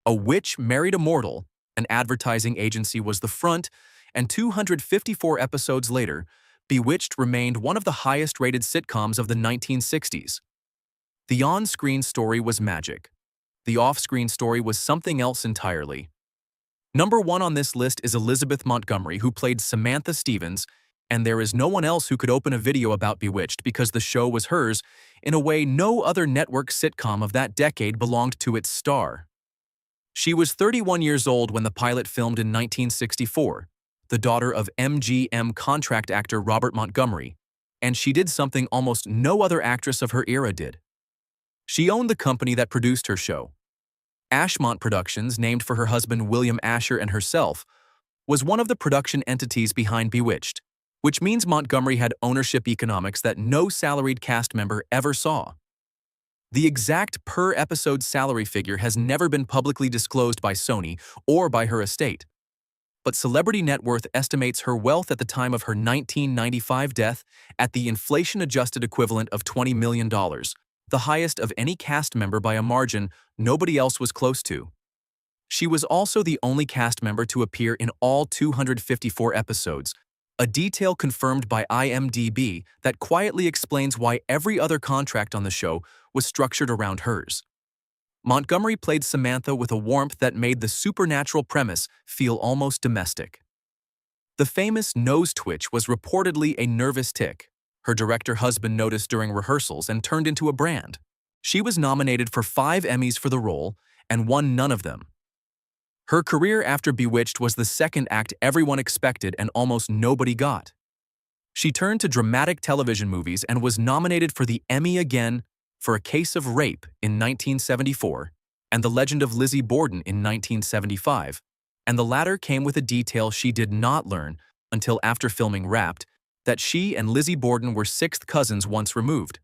A witch married a mortal, an advertising agency was the front, and 254 episodes later, Bewitched remained one of the highest-rated sitcoms of the 1960s. The on-screen story was magic. The off-screen story was something else entirely. Number 1 on this list is Elizabeth Montgomery, who played Samantha Stephens, and there is no one else who could open a video about Bewitched because the show was hers in a way no other network sitcom of that decade belonged to its star. She was 31 years old when the pilot filmed in 1964, the daughter of MGM contract actor Robert Montgomery, and she did something almost no other actress of her era did. She owned the company that produced her show. Ashmont Productions, named for her husband William Asher and herself, was one of the production entities behind Bewitched, which means Montgomery had ownership economics that no salaried cast member ever saw. The exact per-episode salary figure has never been publicly disclosed by Sony or by her estate, but Celebrity Net Worth estimates her wealth at the time of her 1995 death at the inflation-adjusted equivalent of $20 million, the highest of any cast member by a margin nobody else was close to. She was also the only cast member to appear in all 254 episodes, a detail confirmed by IMDb that quietly explains why every other contract on the show was structured around hers. Montgomery played Samantha with a warmth that made the supernatural premise feel almost domestic. The famous nose twitch was reportedly a nervous tic her director husband noticed during rehearsals and turned into a brand. She was nominated for 5 Emmys for the role and won none of them. Her career after Bewitched was the second act everyone expected and almost nobody got. She turned to dramatic television movies and was nominated for the Emmy again for A Case of Rape in 1974 and The Legend of Lizzie Borden in 1975, and the latter came with a detail she did not learn until after filming Wrapped, that she and Lizzie Borden were 6th cousins once removed.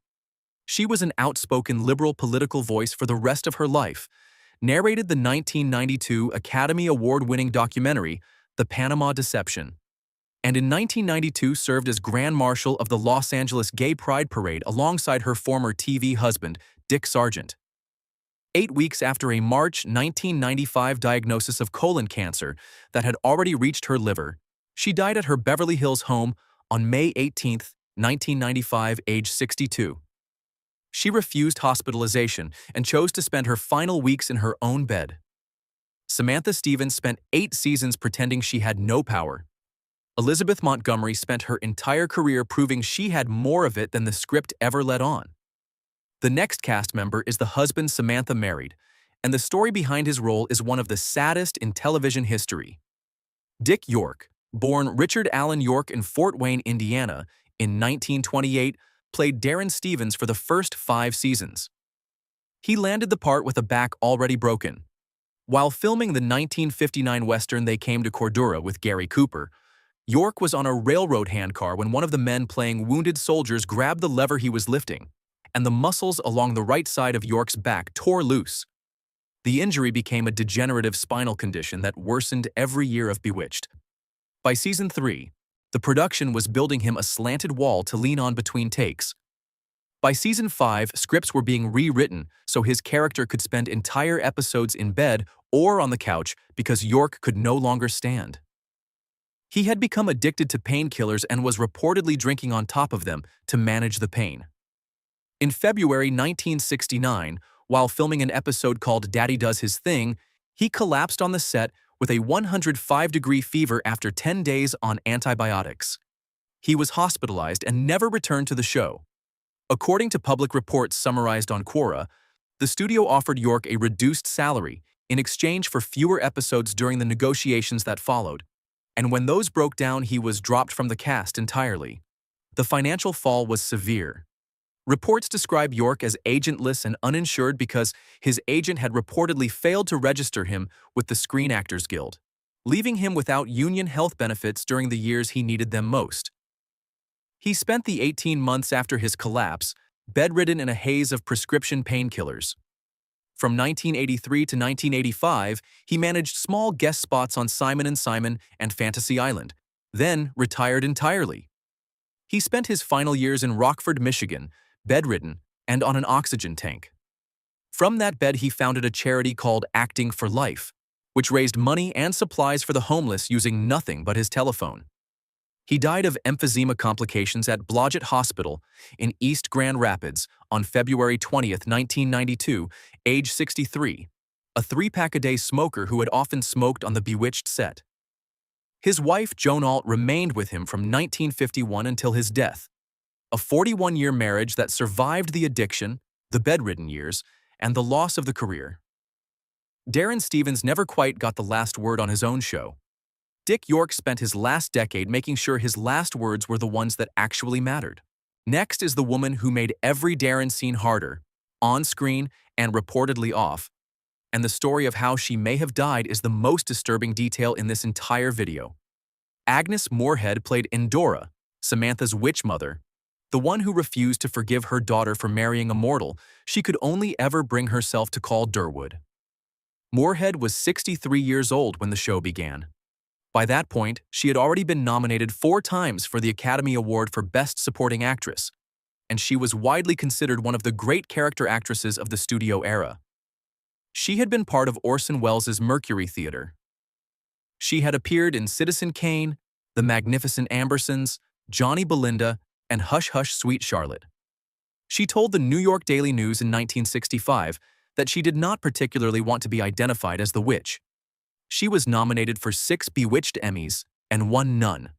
She was an outspoken liberal political voice for the rest of her life, narrated the 1992 Academy Award-winning documentary, The Panama Deception, and in 1992 served as Grand Marshal of the Los Angeles Gay Pride Parade alongside her former TV husband, Dick Sargent. 8 weeks after a March 1995 diagnosis of colon cancer that had already reached her liver, she died at her Beverly Hills home on May 18, 1995, age 62. She refused hospitalization and chose to spend her final weeks in her own bed. Samantha Stephens spent 8 seasons pretending she had no power. Elizabeth Montgomery spent her entire career proving she had more of it than the script ever let on. The next cast member is the husband Samantha married, and the story behind his role is one of the saddest in television history. Dick York, born Richard Allen York in Fort Wayne, Indiana, in 1928, played Darrin Stephens for the first 5 seasons. He landed the part with a back already broken. While filming the 1959 Western They Came to Cordura with Gary Cooper, York was on a railroad handcar when one of the men playing wounded soldiers grabbed the lever he was lifting, and the muscles along the right side of York's back tore loose. The injury became a degenerative spinal condition that worsened every year of Bewitched. By season 3, the production was building him a slanted wall to lean on between takes. By season 5, scripts were being rewritten so his character could spend entire episodes in bed or on the couch because York could no longer stand. He had become addicted to painkillers and was reportedly drinking on top of them to manage the pain. In February 1969, while filming an episode called Daddy Does His Thing, he collapsed on the set with a 105-degree fever after 10 days on antibiotics. He was hospitalized and never returned to the show. According to public reports summarized on Quora, the studio offered York a reduced salary in exchange for fewer episodes during the negotiations that followed, and when those broke down, he was dropped from the cast entirely. The financial fall was severe. Reports describe York as agentless and uninsured because his agent had reportedly failed to register him with the Screen Actors Guild, leaving him without union health benefits during the years he needed them most. He spent the 18 months after his collapse bedridden in a haze of prescription painkillers. From 1983 to 1985, he managed small guest spots on Simon & Simon and Fantasy Island, then retired entirely. He spent his final years in Rockford, Michigan, bedridden and on an oxygen tank. From that bed, he founded a charity called Acting for Life, which raised money and supplies for the homeless using nothing but his telephone. He died of emphysema complications at Blodgett Hospital in East Grand Rapids on February 20th, 1992, age 63, a three-pack-a-day smoker who had often smoked on the Bewitched set. His wife, Joan Alt, remained with him from 1951 until his death, a 41-year marriage that survived the addiction, the bedridden years, and the loss of the career. Darrin Stephens never quite got the last word on his own show. Dick York spent his last decade making sure his last words were the ones that actually mattered. Next is the woman who made every Darrin scene harder, on-screen and reportedly off, and the story of how she may have died is the most disturbing detail in this entire video. Agnes Moorehead played Endora, Samantha's witch mother, the one who refused to forgive her daughter for marrying a mortal she could only ever bring herself to call Durwood. Moorehead was 63 years old when the show began. By that point, she had already been nominated 4 times for the Academy Award for Best Supporting Actress, and she was widely considered one of the great character actresses of the studio era. She had been part of Orson Welles' Mercury Theater. She had appeared in Citizen Kane, The Magnificent Ambersons, Johnny Belinda, and Hush Hush Sweet Charlotte. She told the New York Daily News in 1965 that she did not particularly want to be identified as the witch. She was nominated for 6 Bewitched Emmys and won none.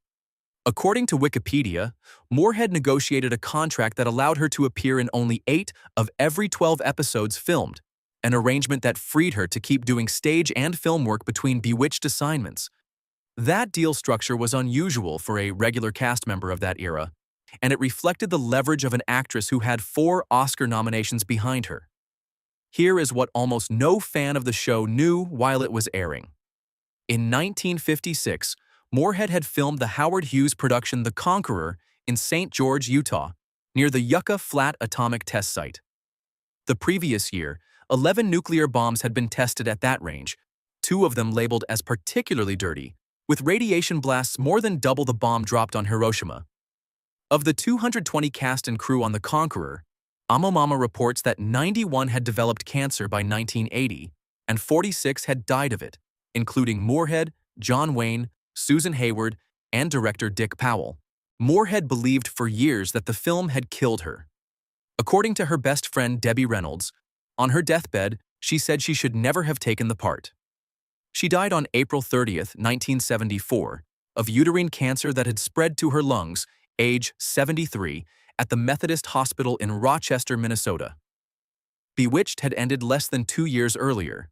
According to Wikipedia, Moorehead negotiated a contract that allowed her to appear in only 8 of every 12 episodes filmed, an arrangement that freed her to keep doing stage and film work between Bewitched assignments. That deal structure was unusual for a regular cast member of that era, and it reflected the leverage of an actress who had 4 Oscar nominations behind her. Here is what almost no fan of the show knew while it was airing. In 1956, Moorehead had filmed the Howard Hughes production The Conqueror in St. George, Utah, near the Yucca Flat Atomic Test Site. The previous year, 11 nuclear bombs had been tested at that range, 2 of them labeled as particularly dirty, with radiation blasts more than double the bomb dropped on Hiroshima. Of the 220 cast and crew on The Conqueror, Amomama reports that 91 had developed cancer by 1980, and 46 had died of it, including Moorehead, John Wayne, Susan Hayward, and director Dick Powell. Moorehead believed for years that the film had killed her. According to her best friend Debbie Reynolds, on her deathbed, she said she should never have taken the part. She died on April 30th, 1974, of uterine cancer that had spread to her lungs, age 73, at the Methodist Hospital in Rochester, Minnesota. Bewitched had ended less than 2 years earlier.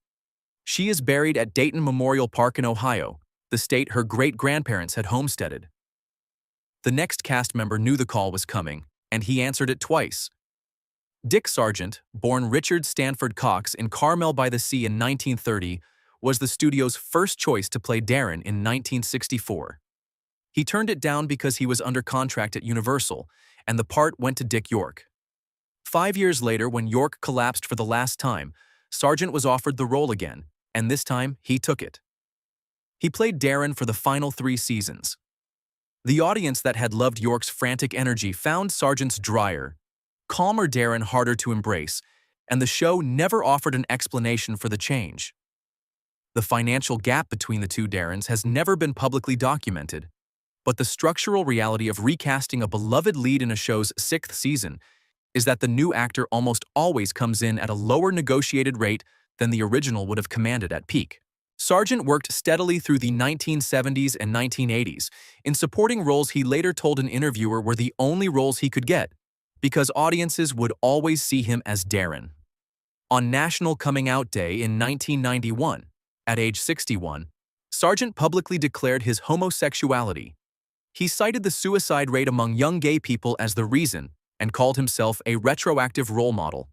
She is buried at Dayton Memorial Park in Ohio, the state her great-grandparents had homesteaded. The next cast member knew the call was coming, and he answered it twice. Dick Sargent, born Richard Stanford Cox in Carmel by the Sea in 1930, was the studio's first choice to play Darrin in 1964. He turned it down because he was under contract at Universal, and the part went to Dick York. 5 years later, when York collapsed for the last time, Sargent was offered the role again, and this time he took it. He played Darrin for the final 3 seasons. The audience that had loved York's frantic energy found Sargent's drier, calmer Darrin harder to embrace, and the show never offered an explanation for the change. The financial gap between the 2 Darrins has never been publicly documented, but the structural reality of recasting a beloved lead in a show's 6th season is that the new actor almost always comes in at a lower negotiated rate than the original would have commanded at peak. Sargent worked steadily through the 1970s and 1980s in supporting roles he later told an interviewer were the only roles he could get, because audiences would always see him as Darrin. On National Coming Out Day in 1991, at age 61, Sargent publicly declared his homosexuality. He cited the suicide rate among young gay people as the reason and called himself a retroactive role model.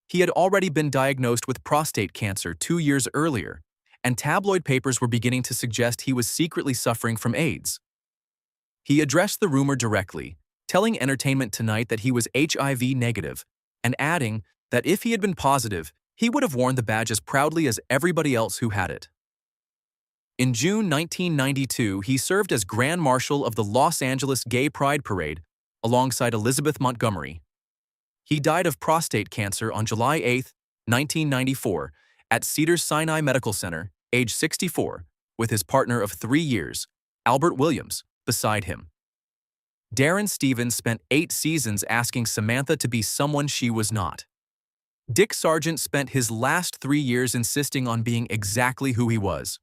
He had already been diagnosed with prostate cancer 2 years earlier, and tabloid papers were beginning to suggest he was secretly suffering from AIDS. He addressed the rumor directly, telling Entertainment Tonight that he was HIV negative, and adding that if he had been positive, he would have worn the badge as proudly as everybody else who had it. In June 1992, he served as Grand Marshal of the Los Angeles Gay Pride Parade alongside Elizabeth Montgomery. He died of prostate cancer on July 8, 1994, at Cedars-Sinai Medical Center, age 64, with his partner of 3 years, Albert Williams, beside him. Darrin Stephens spent 8 seasons asking Samantha to be someone she was not. Dick Sargent spent his last 3 years insisting on being exactly who he was.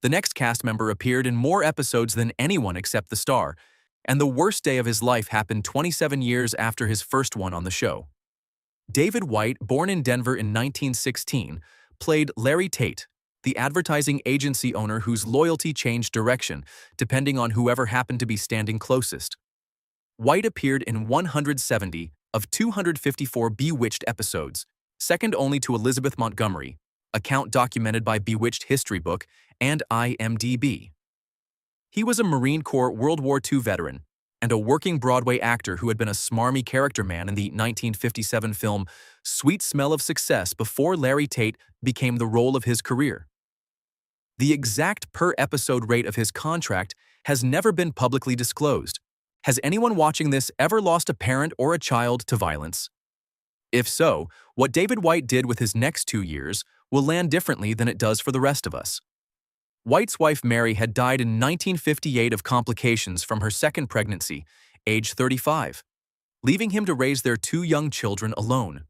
The next cast member appeared in more episodes than anyone except the star, and the worst day of his life happened 27 years after his first one on the show. David White, born in Denver in 1916, played Larry Tate, the advertising agency owner whose loyalty changed direction depending on whoever happened to be standing closest. White appeared in 170 of 254 Bewitched episodes, second only to Elizabeth Montgomery, a count documented by Bewitched History Book and IMDb. He was a Marine Corps World War II veteran and a working Broadway actor who had been a smarmy character man in the 1957 film Sweet Smell of Success before Larry Tate became the role of his career. The exact per-episode rate of his contract has never been publicly disclosed. Has anyone watching this ever lost a parent or a child to violence? If so, what David White did with his next 2 years will land differently than it does for the rest of us. White's wife Mary had died in 1958 of complications from her second pregnancy, age 35, leaving him to raise their 2 young children alone.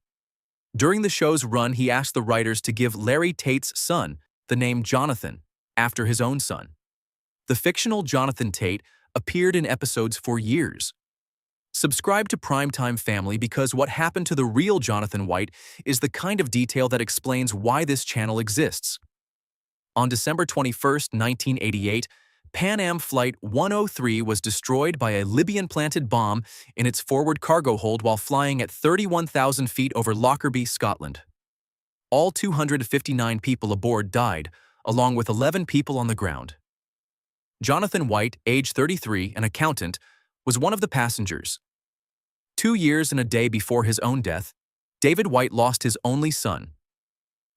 During the show's run, he asked the writers to give Larry Tate's son the name Jonathan, after his own son. The fictional Jonathan Tate appeared in episodes for years. Subscribe to Primetime Family because what happened to the real Jonathan White is the kind of detail that explains why this channel exists. On December 21, 1988, Pan Am Flight 103 was destroyed by a Libyan-planted bomb in its forward cargo hold while flying at 31,000 feet over Lockerbie, Scotland. All 259 people aboard died, along with 11 people on the ground. Jonathan White, age 33, an accountant, was one of the passengers. 2 years and a day before his own death, David White lost his only son.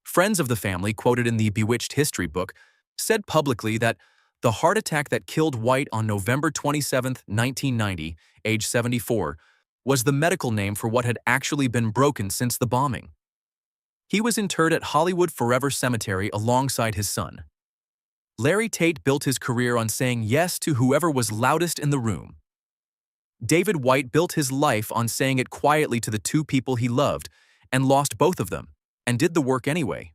Friends of the family, quoted in the Bewitched history book, said publicly that the heart attack that killed White on November 27, 1990, age 74, was the medical name for what had actually been broken since the bombing. He was interred at Hollywood Forever Cemetery alongside his son. Larry Tate built his career on saying yes to whoever was loudest in the room. David White built his life on saying it quietly to the 2 people he loved, and lost both of them, and did the work anyway.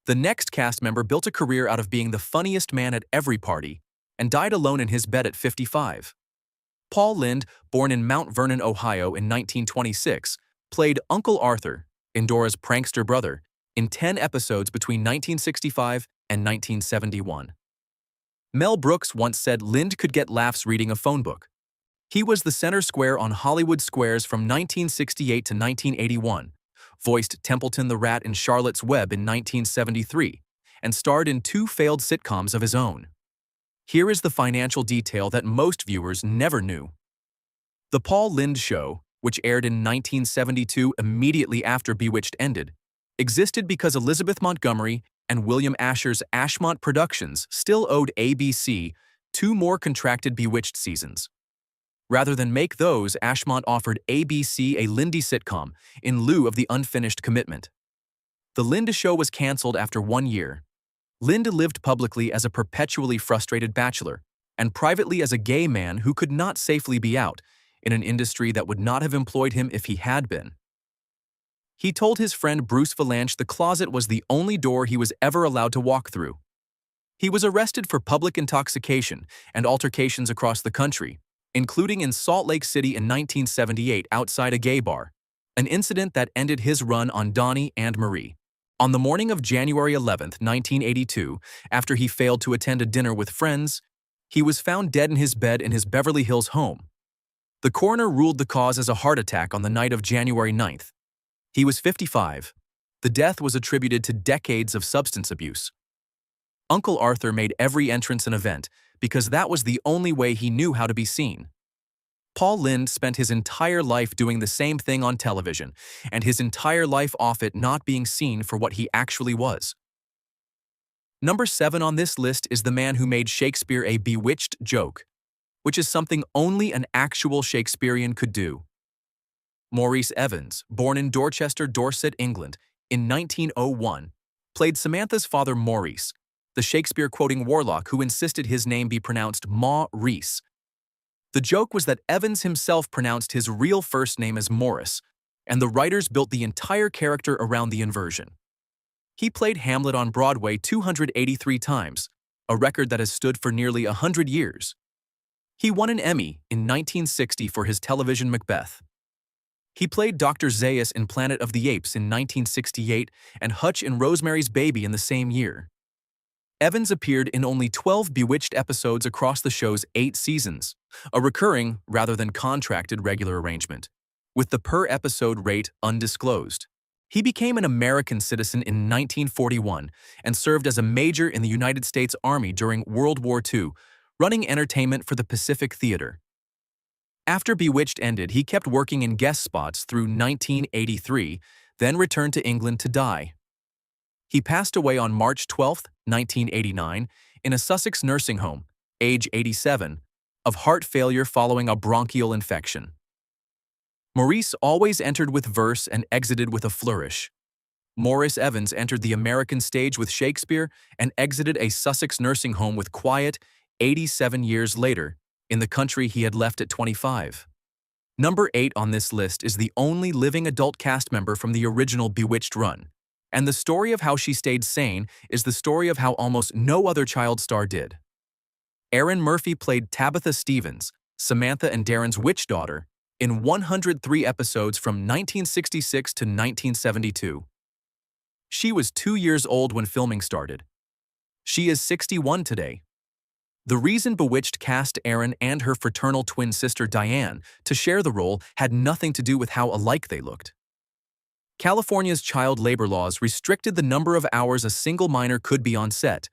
The next cast member built a career out of being the funniest man at every party, and died alone in his bed at 55. Paul Lynde, born in Mount Vernon, Ohio in 1926, played Uncle Arthur, Endora's prankster brother, in 10 episodes between 1965 and 1971. Mel Brooks once said Lynde could get laughs reading a phone book. He was the center square on Hollywood Squares from 1968 to 1981, voiced Templeton the Rat in Charlotte's Web in 1973, and starred in 2 failed sitcoms of his own. Here is the financial detail that most viewers never knew. The Paul Lynde Show, which aired in 1972 immediately after Bewitched ended, existed because Elizabeth Montgomery and William Asher's Ashmont Productions still owed ABC 2 more contracted Bewitched seasons. Rather than make those, Ashmont offered ABC a Lynde sitcom in lieu of the unfinished commitment. The Lynde Show was canceled after 1 year. Lynde lived publicly as a perpetually frustrated bachelor, and privately as a gay man who could not safely be out, in an industry that would not have employed him if he had been. He told his friend Bruce Valanche the closet was the only door he was ever allowed to walk through. He was arrested for public intoxication and altercations across the country, including in Salt Lake City in 1978 outside a gay bar, an incident that ended his run on Donnie and Marie. On the morning of January 11, 1982, after he failed to attend a dinner with friends, he was found dead in his bed in his Beverly Hills home. The coroner ruled the cause as a heart attack on the night of January 9th. He was 55. The death was attributed to decades of substance abuse. Uncle Arthur made every entrance an event because that was the only way he knew how to be seen. Paul Lynde spent his entire life doing the same thing on television, and his entire life off it not being seen for what he actually was. Number 7 on this list is the man who made Shakespeare a bewitched joke, which is something only an actual Shakespearean could do. Maurice Evans, born in Dorchester, Dorset, England, in 1901, played Samantha's father Maurice, the Shakespeare-quoting warlock who insisted his name be pronounced Ma-Reese. The joke was that Evans himself pronounced his real first name as Morris, and the writers built the entire character around the inversion. He played Hamlet on Broadway 283 times, a record that has stood for nearly 100 years. He won an Emmy in 1960 for his television Macbeth. He played Dr. Zaius in Planet of the Apes in 1968 and Hutch in Rosemary's Baby in the same year. Evans appeared in only 12 Bewitched episodes across the show's 8 seasons, a recurring rather than contracted regular arrangement, with the per-episode rate undisclosed. He became an American citizen in 1941 and served as a major in the United States Army during World War II, running entertainment for the Pacific Theater. After Bewitched ended, he kept working in guest spots through 1983, then returned to England to die. He passed away on March 12, 1989, in a Sussex nursing home, age 87, of heart failure following a bronchial infection. Maurice always entered with verse and exited with a flourish. Maurice Evans entered the American stage with Shakespeare and exited a Sussex nursing home with quiet, 87 years later, in the country he had left at 25. Number 8 on this list is the only living adult cast member from the original Bewitched run, and the story of how she stayed sane is the story of how almost no other child star did. Erin Murphy played Tabitha Stephens, Samantha and Darrin's witch daughter, in 103 episodes from 1966 to 1972. She was 2 years old when filming started. She is 61 today. The reason Bewitched cast Erin and her fraternal twin sister Diane to share the role had nothing to do with how alike they looked. California's child labor laws restricted the number of hours a single minor could be on set,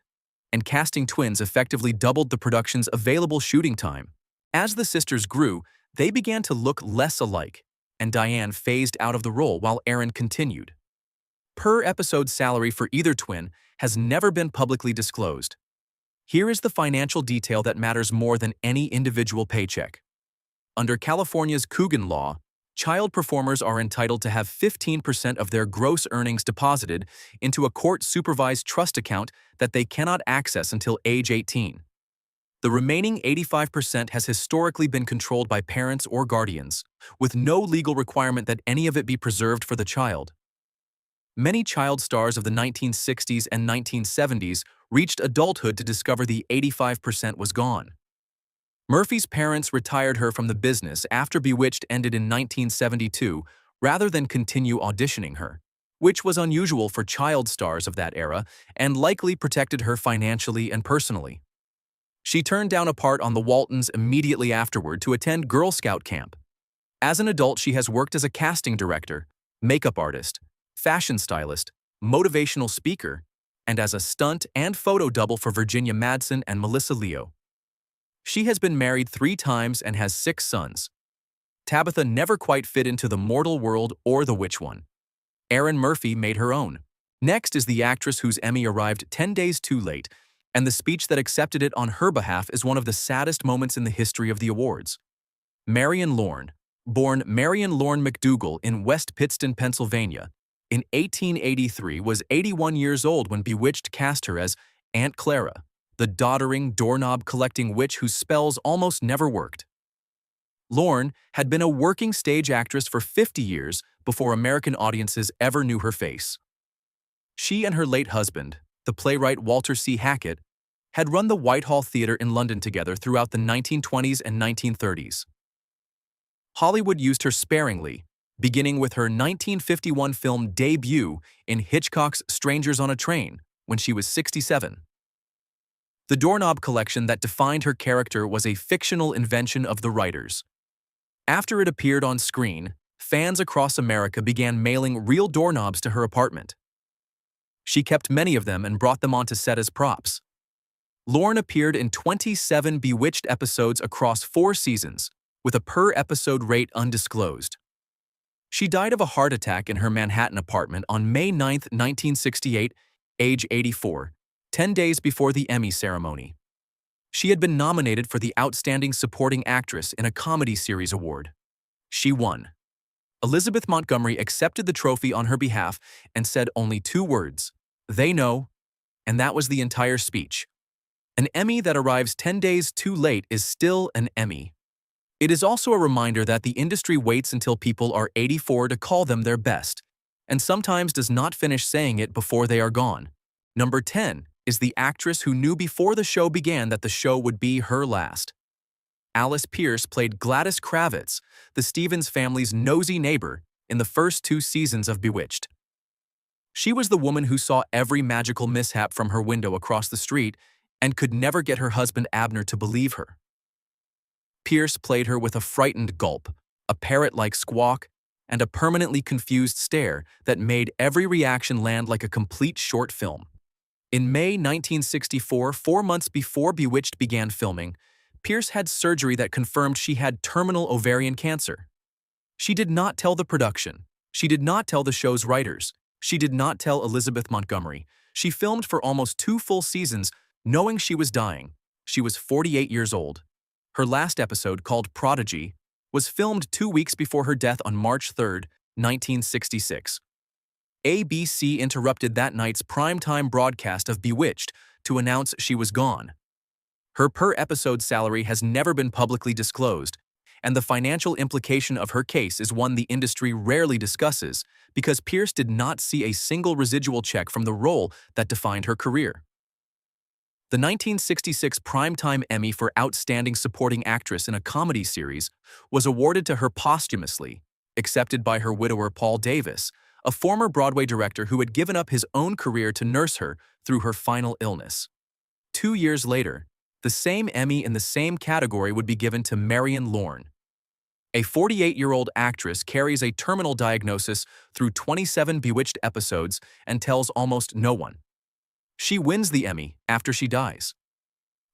and casting twins effectively doubled the production's available shooting time. As the sisters grew, they began to look less alike, and Diane phased out of the role while Erin continued. Per-episode salary for either twin has never been publicly disclosed. Here is the financial detail that matters more than any individual paycheck. Under California's Coogan law, child performers are entitled to have 15% of their gross earnings deposited into a court-supervised trust account that they cannot access until age 18. The remaining 85% has historically been controlled by parents or guardians, with no legal requirement that any of it be preserved for the child. Many child stars of the 1960s and 1970s reached adulthood to discover the 85% was gone. Murphy's parents retired her from the business after Bewitched ended in 1972 rather than continue auditioning her, which was unusual for child stars of that era and likely protected her financially and personally. She turned down a part on the Waltons immediately afterward to attend Girl Scout camp. As an adult, she has worked as a casting director, makeup artist, fashion stylist, motivational speaker, and as a stunt and photo double for Virginia Madsen and Melissa Leo. She has been married 3 times and has 6 sons. Tabitha never quite fit into the mortal world or the witch one. Erin Murphy made her own. Next is the actress whose Emmy arrived 10 days too late, and the speech that accepted it on her behalf is one of the saddest moments in the history of the awards. Marion Lorne, born Marion Lorne McDougall in West Pittston, Pennsylvania, in 1883 was 81 years old when Bewitched cast her as Aunt Clara, the doddering, doorknob-collecting witch whose spells almost never worked. Lorne had been a working stage actress for 50 years before American audiences ever knew her face. She and her late husband, the playwright Walter C. Hackett, had run the Whitehall Theatre in London together throughout the 1920s and 1930s. Hollywood used her sparingly, beginning with her 1951 film debut in Hitchcock's Strangers on a Train when she was 67. The doorknob collection that defined her character was a fictional invention of the writers. After it appeared on screen, fans across America began mailing real doorknobs to her apartment. She kept many of them and brought them onto set as props. Lorne appeared in 27 Bewitched episodes across 4 seasons, with a per-episode rate undisclosed. She died of a heart attack in her Manhattan apartment on May 9, 1968, age 84, 10 days before the Emmy ceremony. She had been nominated for the Outstanding Supporting Actress in a Comedy Series award. She won. Elizabeth Montgomery accepted the trophy on her behalf and said only 2 words, "They know," and that was the entire speech. An Emmy that arrives 10 days too late is still an Emmy. It is also a reminder that the industry waits until people are 84 to call them their best, and sometimes does not finish saying it before they are gone. Number 10 is the actress who knew before the show began that the show would be her last. Alice Pearce played Gladys Kravitz, the Stephens family's nosy neighbor, in the first 2 seasons of Bewitched. She was the woman who saw every magical mishap from her window across the street and could never get her husband Abner to believe her. Pearce played her with a frightened gulp, a parrot-like squawk, and a permanently confused stare that made every reaction land like a complete short film. In May 1964, 4 months before Bewitched began filming, Pearce had surgery that confirmed she had terminal ovarian cancer. She did not tell the production. She did not tell the show's writers. She did not tell Elizabeth Montgomery. She filmed for almost 2 full seasons, knowing she was dying. She was 48 years old. Her last episode, called Prodigy, was filmed 2 weeks before her death on March 3, 1966. ABC interrupted that night's primetime broadcast of Bewitched to announce she was gone. Her per-episode salary has never been publicly disclosed, and the financial implication of her case is one the industry rarely discusses because Pearce did not see a single residual check from the role that defined her career. The 1966 Primetime Emmy for Outstanding Supporting Actress in a Comedy Series was awarded to her posthumously, accepted by her widower Paul Davis, a former Broadway director who had given up his own career to nurse her through her final illness. 2 years later, the same Emmy in the same category would be given to Marion Lorne. A 48-year-old actress carries a terminal diagnosis through 27 Bewitched episodes and tells almost no one. She wins the Emmy after she dies.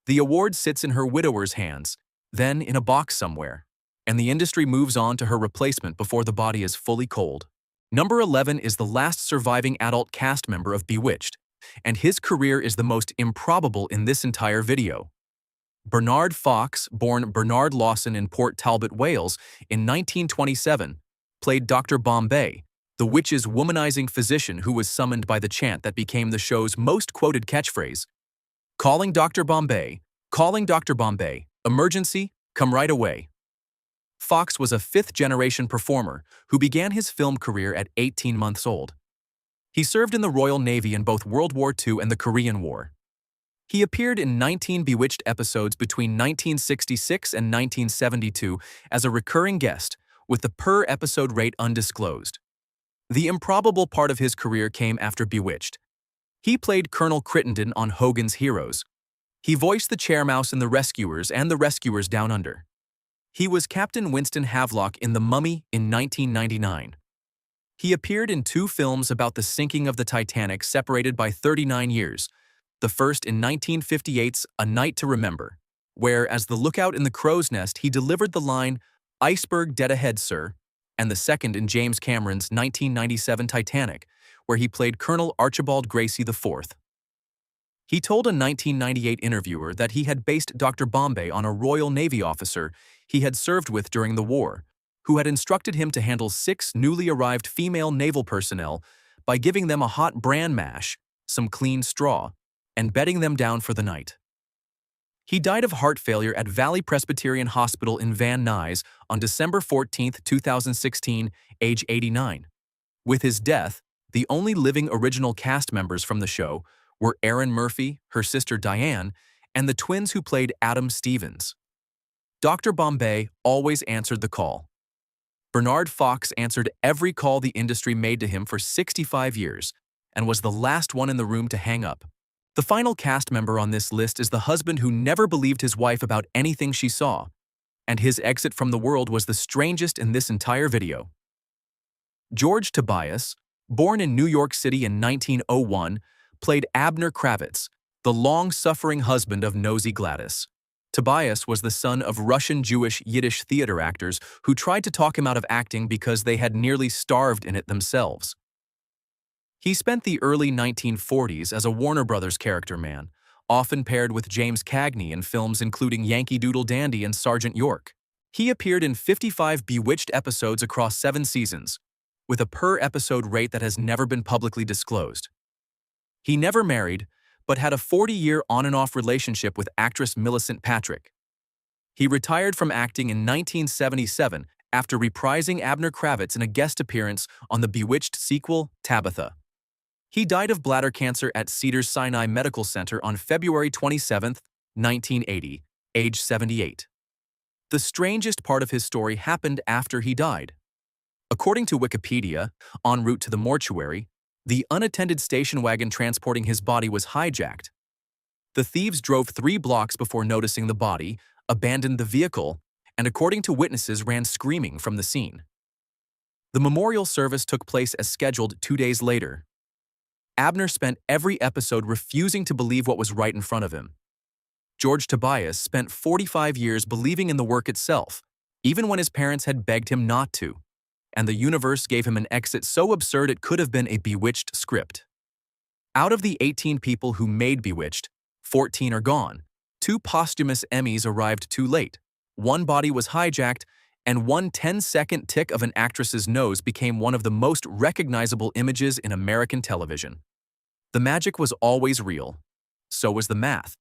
The award sits in her widower's hands, then in a box somewhere, and the industry moves on to her replacement before the body is fully cold. Number 11 is the last surviving adult cast member of Bewitched, and his career is the most improbable in this entire video. Bernard Fox, born Bernard Lawson in Port Talbot, Wales, in 1927, played Dr. Bombay, the witch's womanizing physician who was summoned by the chant that became the show's most quoted catchphrase, "Calling Dr. Bombay, calling Dr. Bombay, emergency, come right away." Fox was a 5th-generation performer who began his film career at 18 months old. He served in the Royal Navy in both World War II and the Korean War. He appeared in 19 Bewitched episodes between 1966 and 1972 as a recurring guest, with the per-episode rate undisclosed. The improbable part of his career came after Bewitched. He played Colonel Crittenden on Hogan's Heroes. He voiced the Chairmouse in The Rescuers and The Rescuers Down Under. He was Captain Winston Havelock in The Mummy in 1999. He appeared in 2 films about the sinking of the Titanic separated by 39 years, the first in 1958's A Night to Remember, where, as the lookout in the crow's nest, he delivered the line, "Iceberg dead ahead, sir," and the second in James Cameron's 1997 Titanic, where he played Colonel Archibald Gracie IV. He told a 1998 interviewer that he had based Dr. Bombay on a Royal Navy officer he had served with during the war, who had instructed him to handle 6 newly arrived female naval personnel by giving them a hot bran mash, some clean straw, and bedding them down for the night. He died of heart failure at Valley Presbyterian Hospital in Van Nuys on December 14, 2016, age 89. With his death, the only living original cast members from the show were Erin Murphy, her sister Diane, and the twins who played Adam Stevens. Dr. Bombay always answered the call. Bernard Fox answered every call the industry made to him for 65 years and was the last one in the room to hang up. The final cast member on this list is the husband who never believed his wife about anything she saw, and his exit from the world was the strangest in this entire video. George Tobias, born in New York City in 1901, played Abner Kravitz, the long-suffering husband of nosy Gladys. Tobias was the son of Russian-Jewish Yiddish theater actors who tried to talk him out of acting because they had nearly starved in it themselves. He spent the early 1940s as a Warner Brothers character man, often paired with James Cagney in films including Yankee Doodle Dandy and Sergeant York. He appeared in 55 Bewitched episodes across 7 seasons, with a per-episode rate that has never been publicly disclosed. He never married, but had a 40-year on-and-off relationship with actress Millicent Patrick. He retired from acting in 1977 after reprising Abner Kravitz in a guest appearance on the Bewitched sequel, Tabitha. He died of bladder cancer at Cedars-Sinai Medical Center on February 27, 1980, age 78. The strangest part of his story happened after he died. According to Wikipedia, en route to the mortuary, the unattended station wagon transporting his body was hijacked. The thieves drove 3 blocks before noticing the body, abandoned the vehicle, and according to witnesses ran screaming from the scene. The memorial service took place as scheduled 2 days later. Abner spent every episode refusing to believe what was right in front of him. George Tobias spent 45 years believing in the work itself, even when his parents had begged him not to, and the universe gave him an exit so absurd it could have been a Bewitched script. Out of the 18 people who made Bewitched, 14 are gone. 2 posthumous Emmys arrived too late. 1 body was hijacked, and 1 10-second tick of an actress's nose became one of the most recognizable images in American television. The magic was always real. So was the math.